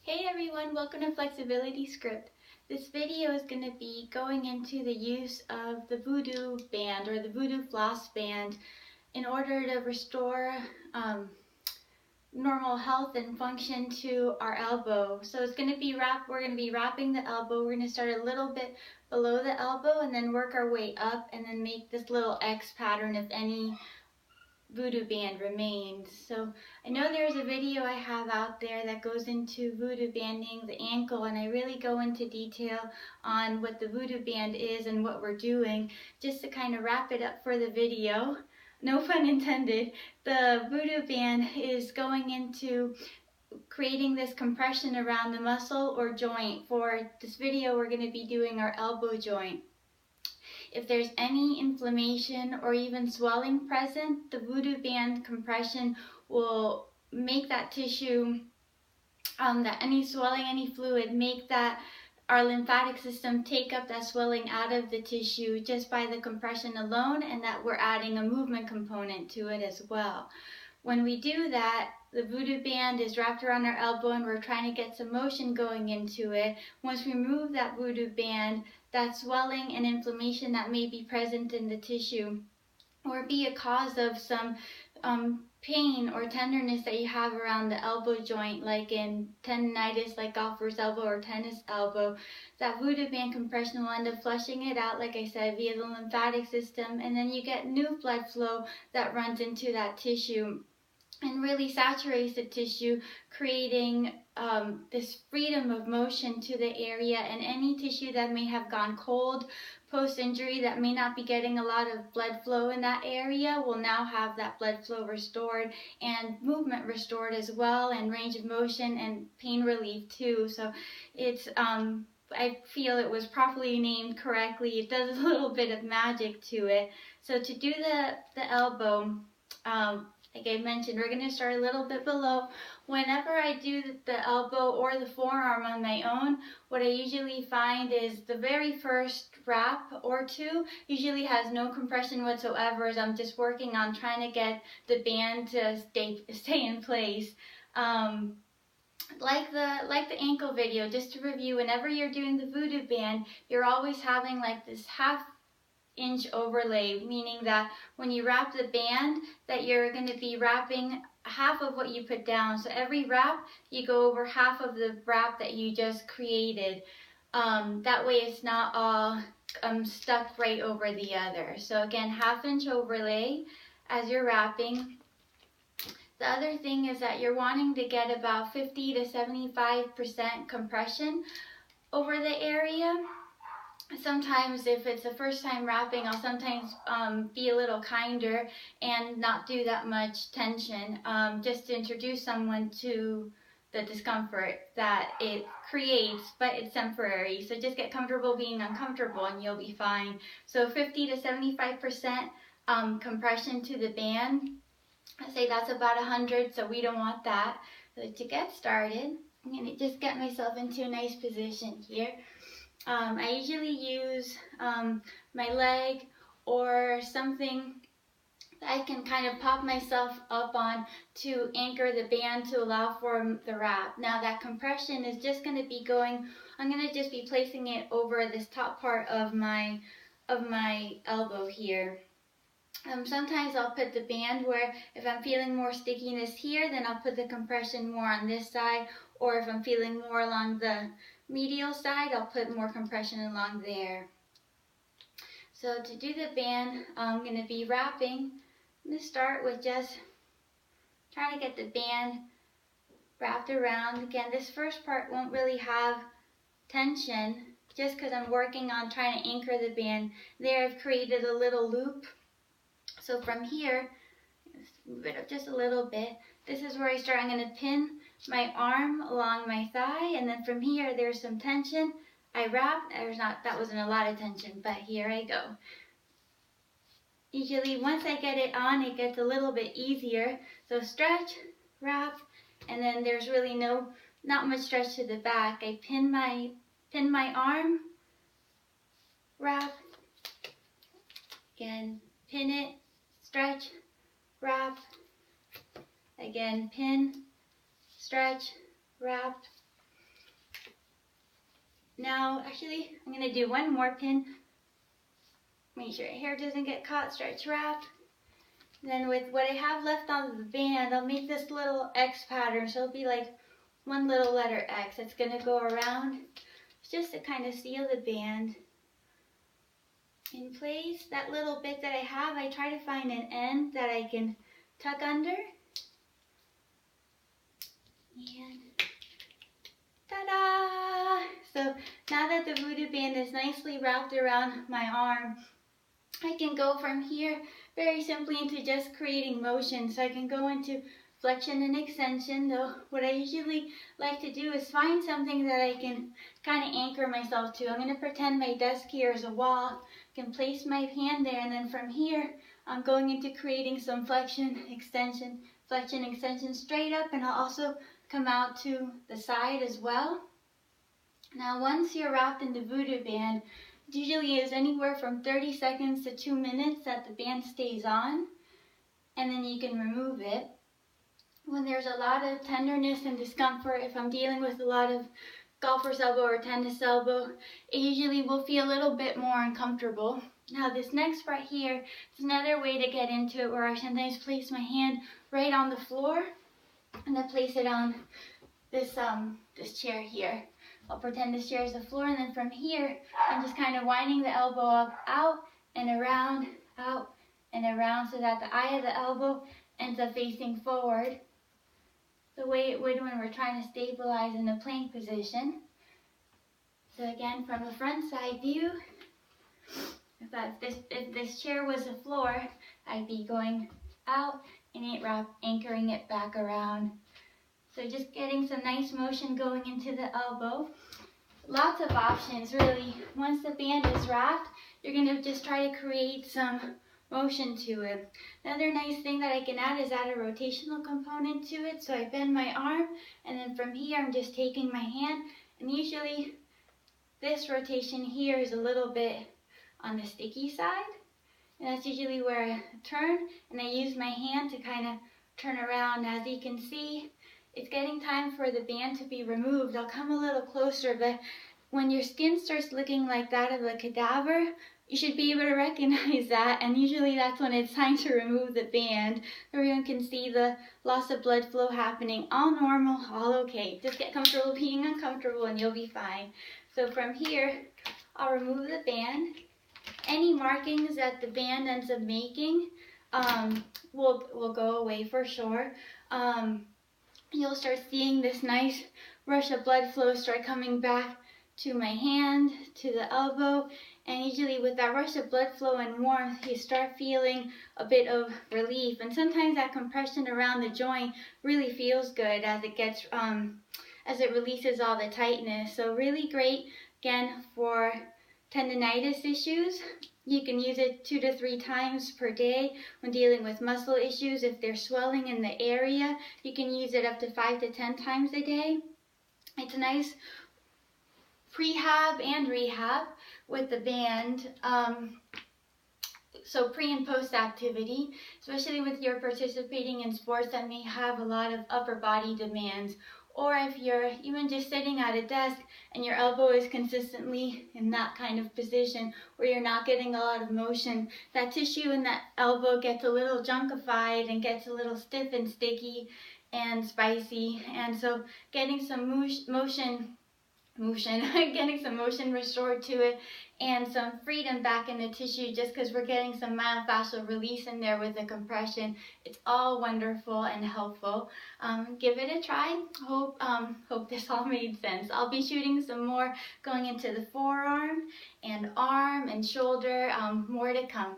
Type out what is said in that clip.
Hey everyone, welcome to Flexibility Script. This video is going to be going into the use of the Voodoo Band or the Voodoo Floss Band in order to restore normal health and function to our elbow. So it's going to be we're going to be wrapping the elbow. We're going to start a little bit below the elbow and then work our way up and then make this little X pattern if any Voodoo Band remains. So I know there's a video I have out there that goes into Voodoo Banding the ankle, and I really go into detail on what the Voodoo Band is and what we're doing. Just to kind of wrap it up for the video, no pun intended, the Voodoo Band is going into creating this compression around the muscle or joint. For this video we're going to be doing our elbow joint. If there's any inflammation or even swelling present, the Voodoo Band compression will make that tissue, that any swelling, any fluid, make that our lymphatic system take up that swelling out of the tissue just by the compression alone, and that we're adding a movement component to it as well. When we do that, the Voodoo Band is wrapped around our elbow and we're trying to get some motion going into it. Once we remove that Voodoo Band, that swelling and inflammation that may be present in the tissue or be a cause of some pain or tenderness that you have around the elbow joint, like in tendonitis, like golfer's elbow or tennis elbow, that Voodoo Band compression will end up flushing it out, like I said, via the lymphatic system, and then you get new blood flow that runs into that tissue and really saturates the tissue, creating this freedom of motion to the area, and any tissue that may have gone cold post-injury that may not be getting a lot of blood flow in that area will now have that blood flow restored and movement restored as well, and range of motion and pain relief too. So it's I feel it was properly named correctly. It does a little bit of magic to it. So to do the elbow, like I mentioned, we're going to start a little bit below. Whenever I do the elbow or the forearm on my own, what I usually find is the very first wrap or two usually has no compression whatsoever, as I'm just working on trying to get the band to stay in place. Like the ankle video, just to review, whenever you're doing the Voodoo Band, you're always having like this half-inch overlay, meaning that when you wrap the band, that you're going to be wrapping half of what you put down. So every wrap, you go over half of the wrap that you just created. That way it's not all stuck right over the other. So again, half-inch overlay as you're wrapping. The other thing is that you're wanting to get about 50 to 75% compression over the area. Sometimes if it's the first time wrapping, I'll sometimes be a little kinder and not do that much tension, just to introduce someone to the discomfort that it creates, but it's temporary. So just get comfortable being uncomfortable and you'll be fine. So 50 to 75% compression to the band. I say that's about 100, so we don't want that. So to get started, I'm going to just get myself into a nice position here. I usually use my leg or something that I can kind of pop myself up on to anchor the band to allow for the wrap. Now that compression is just going to be going, I'm going to just be placing it over this top part of my elbow here. Sometimes I'll put the band where if I'm feeling more stickiness here, then I'll put the compression more on this side, or if I'm feeling more along the medial side, I'll put more compression along there. So to do the band, I'm going to be wrapping. I'm going to start with just trying to get the band wrapped around. Again, this first part won't really have tension just because I'm working on trying to anchor the band. There I've created a little loop. So from here, move it up just a little bit. This is where I start. I'm going to pin my arm along my thigh, and then from here there's some tension. I wrap. That wasn't a lot of tension, but here I go. Usually once I get it on, it gets a little bit easier. So stretch, wrap, and then there's really not much stretch to the back. I pin my arm, wrap, again, pin it, stretch, wrap, again, pin, stretch, wrap, Now, actually, I'm going to do one more pin. Make sure your hair doesn't get caught, stretch wrap. Then with what I have left on the band, I'll make this little X pattern. So it'll be like one little letter X that's going to go around just to kind of seal the band in place. That little bit that I have, I try to find an end that I can tuck under. And ta-da! So now that the Voodoo Band is nicely wrapped around my arm, I can go from here very simply into just creating motion. So I can go into flexion and extension, though what I usually like to do is find something that I can kind of anchor myself to. I'm going to pretend my desk here is a wall. I can place my hand there, and then from here I'm going into creating some flexion, extension straight up, and I'll also come out to the side as well. Now once you're wrapped in the Voodoo Band, it usually is anywhere from 30 seconds to 2 minutes that the band stays on, and then you can remove it. When there's a lot of tenderness and discomfort, if I'm dealing with a lot of golfer's elbow or tennis elbow, it usually will feel a little bit more uncomfortable. Now this next part here is another way to get into it, where I sometimes place my hand right on the floor and then place it on this chair here. I'll pretend this chair is the floor, and then from here I'm just kind of winding the elbow up, out and around, out and around, so that the eye of the elbow ends up facing forward, the way it would when we're trying to stabilize in a plank position. So again, from the front side view, if this chair was the floor, I'd be going out and anchoring it back around. So just getting some nice motion going into the elbow. Lots of options, really. Once the band is wrapped, you're going to just try to create some motion to it. Another nice thing that I can add is add a rotational component to it. So I bend my arm, and then from here I'm just taking my hand, and usually this rotation here is a little bit on the sticky side, and that's usually where I turn, and I use my hand to kind of turn around. As you can see, it's getting time for the band to be removed. I'll come a little closer, but when your skin starts looking like that of a cadaver, you should be able to recognize that, and usually that's when it's time to remove the band. Everyone can see the loss of blood flow happening. All normal, all okay. Just get comfortable being uncomfortable and you'll be fine. So from here, I'll remove the band. Any markings that the band ends up making will go away for sure. You'll start seeing this nice rush of blood flow start coming back to my hand, to the elbow, and usually with that rush of blood flow and warmth, you start feeling a bit of relief, and sometimes that compression around the joint really feels good as it gets, as it releases all the tightness. So really great, again, for tendonitis issues. You can use it 2 to 3 times per day when dealing with muscle issues. If they're swelling in the area, you can use it up to 5 to 10 times a day. It's a nice prehab and rehab with the band. So pre and post activity, especially with your participating in sports that may have a lot of upper body demands, or if you're even just sitting at a desk and your elbow is consistently in that kind of position where you're not getting a lot of motion, that tissue in that elbow gets a little junkified and gets a little stiff and sticky and spicy, and so getting some getting some motion restored to it and some freedom back in the tissue, just because we're getting some myofascial release in there with the compression. It's all wonderful and helpful. Give it a try. Hope this all made sense. I'll be shooting some more going into the forearm and arm and shoulder, more to come.